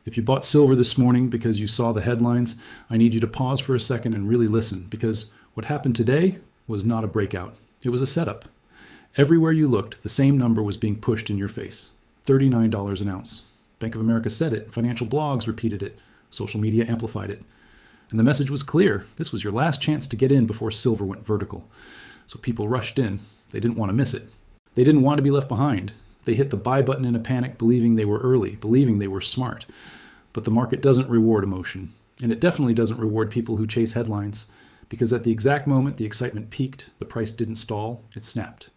If you bought silver this morning because you saw the headlines, I need you to pause for a second and really listen, because what happened today was not a breakout. It was a setup. Everywhere you looked, the same number was being pushed in your face. $39 an ounce. Bank of America said it. Financial blogs repeated it. Social media amplified it. And the message was clear. This was your last chance to get in before silver went vertical. So people rushed in. They didn't want to miss it. They didn't want to be left behind. They hit the buy button in a panic, believing they were early, believing they were smart. But the market doesn't reward emotion. And it definitely doesn't reward people who chase headlines. Because at the exact moment the excitement peaked, the price didn't stall, it snapped.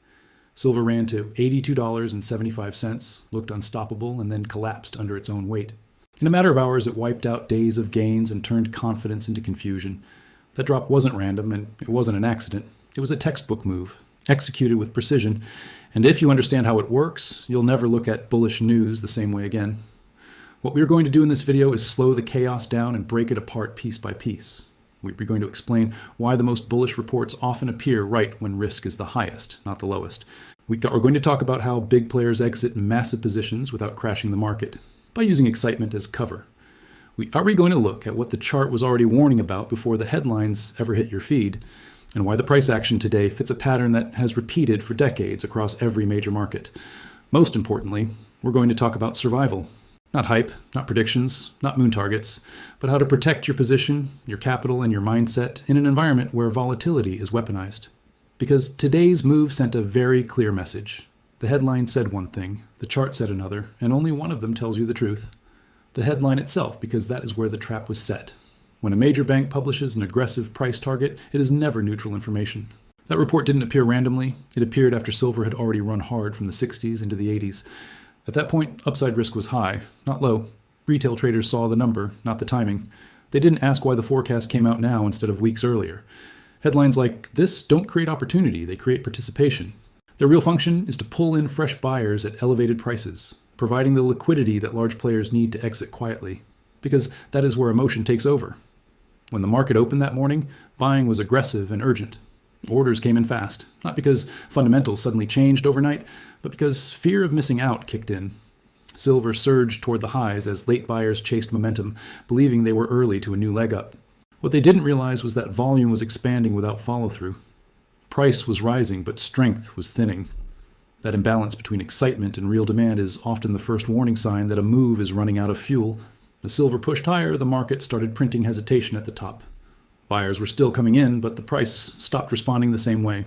Silver ran to $82.75, looked unstoppable, and then collapsed under its own weight. In a matter of hours, it wiped out days of gains and turned confidence into confusion. That drop wasn't random, and it wasn't an accident. It was a textbook move, executed with precision. And if you understand how it works, you'll never look at bullish news the same way again. What we're going to do in this video is slow the chaos down and break it apart piece by piece. We're going to explain why the most bullish reports often appear right when risk is the highest, not the lowest. We're going to talk about how big players exit massive positions without crashing the market, by using excitement as cover. We're going to look at what the chart was already warning about before the headlines ever hit your feed, and why the price action today fits a pattern that has repeated for decades across every major market. Most importantly, we're going to talk about survival. Not hype, not predictions, not moon targets, but how to protect your position, your capital, and your mindset in an environment where volatility is weaponized. Because today's move sent a very clear message. The headline said one thing, the chart said another, and only one of them tells you the truth. The headline itself, because that is where the trap was set. When a major bank publishes an aggressive price target, it is never neutral information. That report didn't appear randomly. It appeared after silver had already run hard from the 60s into the 80s. At that point, upside risk was high, not low. Retail traders saw the number, not the timing. They didn't ask why the forecast came out now instead of weeks earlier. Headlines like this don't create opportunity, they create participation. Their real function is to pull in fresh buyers at elevated prices, providing the liquidity that large players need to exit quietly, because that is where emotion takes over. When the market opened that morning, buying was aggressive and urgent. Orders came in fast, not because fundamentals suddenly changed overnight, but because fear of missing out kicked in. Silver surged toward the highs as late buyers chased momentum, believing they were early to a new leg up. What they didn't realize was that volume was expanding without follow-through. Price was rising, but strength was thinning. That imbalance between excitement and real demand is often the first warning sign that a move is running out of fuel. As silver pushed higher, the market started printing hesitation at the top. Buyers were still coming in, but the price stopped responding the same way.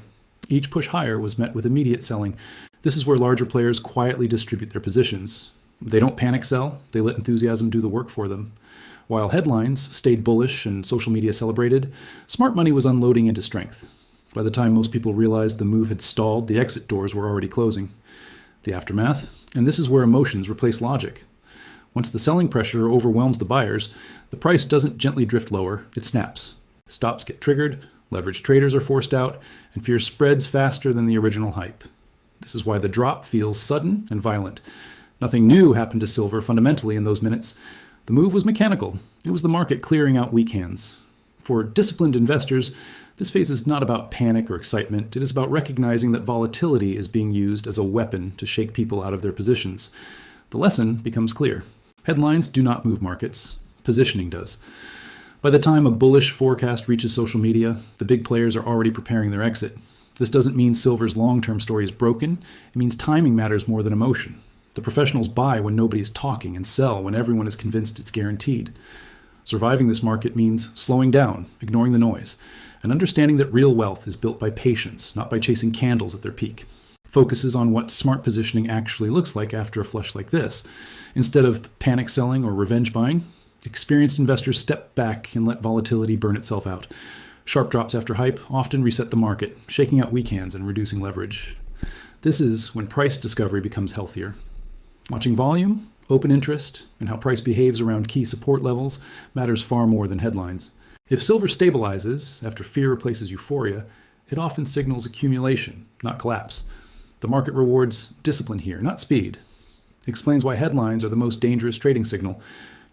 Each push higher was met with immediate selling. This is where larger players quietly distribute their positions. They don't panic sell, they let enthusiasm do the work for them. While headlines stayed bullish and social media celebrated, smart money was unloading into strength. By the time most people realized the move had stalled, the exit doors were already closing. The aftermath, and this is where emotions replace logic. Once the selling pressure overwhelms the buyers, the price doesn't gently drift lower, it snaps. Stops get triggered, leveraged traders are forced out, and fear spreads faster than the original hype. This is why the drop feels sudden and violent. Nothing new happened to silver fundamentally in those minutes. The move was mechanical. It was the market clearing out weak hands. For disciplined investors, this phase is not about panic or excitement. It is about recognizing that volatility is being used as a weapon to shake people out of their positions. The lesson becomes clear. Headlines do not move markets. Positioning does. By the time a bullish forecast reaches social media, the big players are already preparing their exit. This doesn't mean silver's long-term story is broken. It means timing matters more than emotion. The professionals buy when nobody's talking and sell when everyone is convinced it's guaranteed. Surviving this market means slowing down, ignoring the noise, and understanding that real wealth is built by patience, not by chasing candles at their peak. Focuses on what smart positioning actually looks like after a flush like this. Instead of panic selling or revenge buying, experienced investors step back and let volatility burn itself out. Sharp drops after hype often reset the market, shaking out weak hands and reducing leverage. This is when price discovery becomes healthier. Watching volume, open interest, and how price behaves around key support levels matters far more than headlines. If silver stabilizes after fear replaces euphoria, it often signals accumulation, not collapse. The market rewards discipline here, not speed. It explains why headlines are the most dangerous trading signal.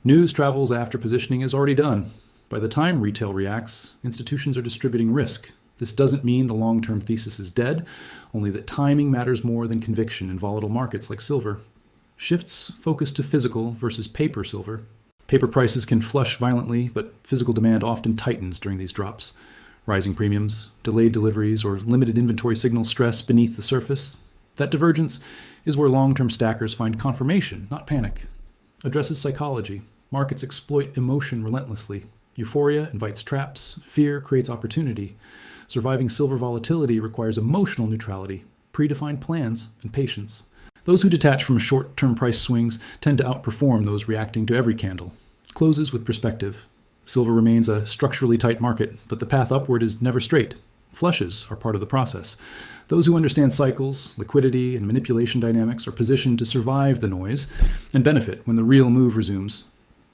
News travels after positioning is already done. By the time retail reacts, institutions are distributing risk. This doesn't mean the long-term thesis is dead, only that timing matters more than conviction in volatile markets like silver. shifts focus to physical versus paper silver. Paper prices can flush violently, but physical demand often tightens during these drops. Rising premiums, delayed deliveries, or limited inventory signal stress beneath the surface. That divergence is where long term stackers find confirmation, not panic. Addresses psychology. Markets exploit emotion relentlessly. Euphoria invites traps, fear creates opportunity. Surviving silver volatility requires emotional neutrality, predefined plans, and patience. Those who detach from short term price swings tend to outperform those reacting to every candle. Closes with perspective. Silver remains a structurally tight market, but the path upward is never straight. Flushes are part of the process. Those who understand cycles, liquidity, and manipulation dynamics are positioned to survive the noise and benefit when the real move resumes.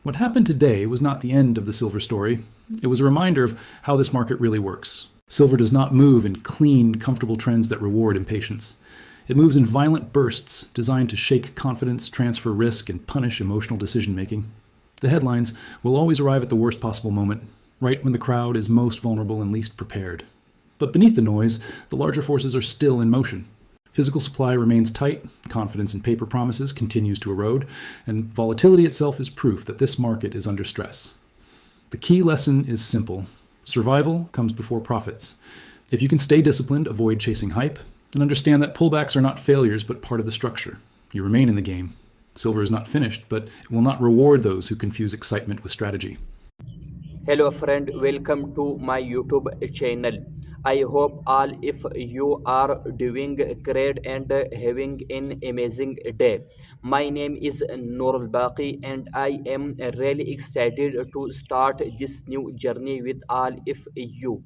What happened today was not the end of the silver story. It was a reminder of how this market really works. Silver does not move in clean, comfortable trends that reward impatience. It moves in violent bursts designed to shake confidence, transfer risk, and punish emotional decision making. The headlines will always arrive at the worst possible moment, right when the crowd is most vulnerable and least prepared. But beneath the noise, the larger forces are still in motion. Physical supply remains tight, confidence in paper promises continues to erode, and volatility itself is proof that this market is under stress. The key lesson is simple. Survival comes before profits. If you can stay disciplined, avoid chasing hype, and understand that pullbacks are not failures but part of the structure, you remain in the game. Silver is not finished, but it will not reward those who confuse excitement with strategy. Hello friend, welcome to my YouTube channel. I hope all if you are doing great and having an amazing day. My name is Noor Baqi and I am really excited to start this new journey with all if you.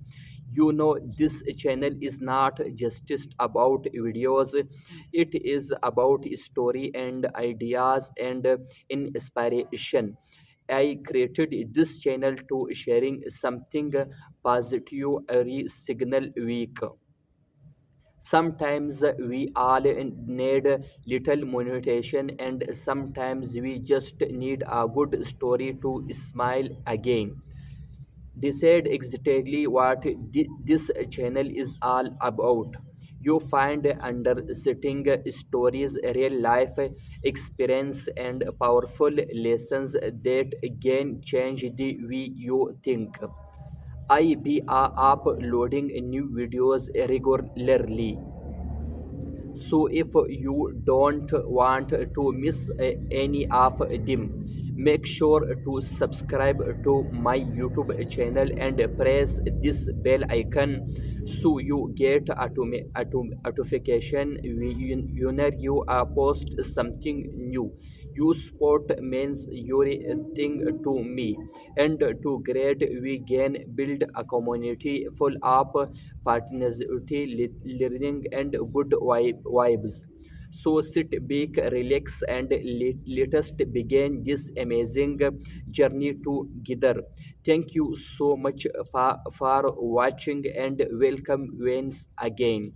You know this channel is not just about videos, it is about story and ideas and inspiration. I created this channel to sharing something positive every signal week. Sometimes we all need little motivation, and sometimes we just need a good story to smile again. Decide exactly what this channel is all about. You find understanding stories, real life experience, and powerful lessons that again change the way you think. I be uploading new videos regularly. So if you don't want to miss any of them, make sure to subscribe to my YouTube channel and press this bell icon so you get notification when you post something new. You support means everything to me, and to great we can build a community full of partnership, learning, and good vibes. So sit back, relax, and let us begin this amazing journey together. Thank you so much for watching and welcome once again.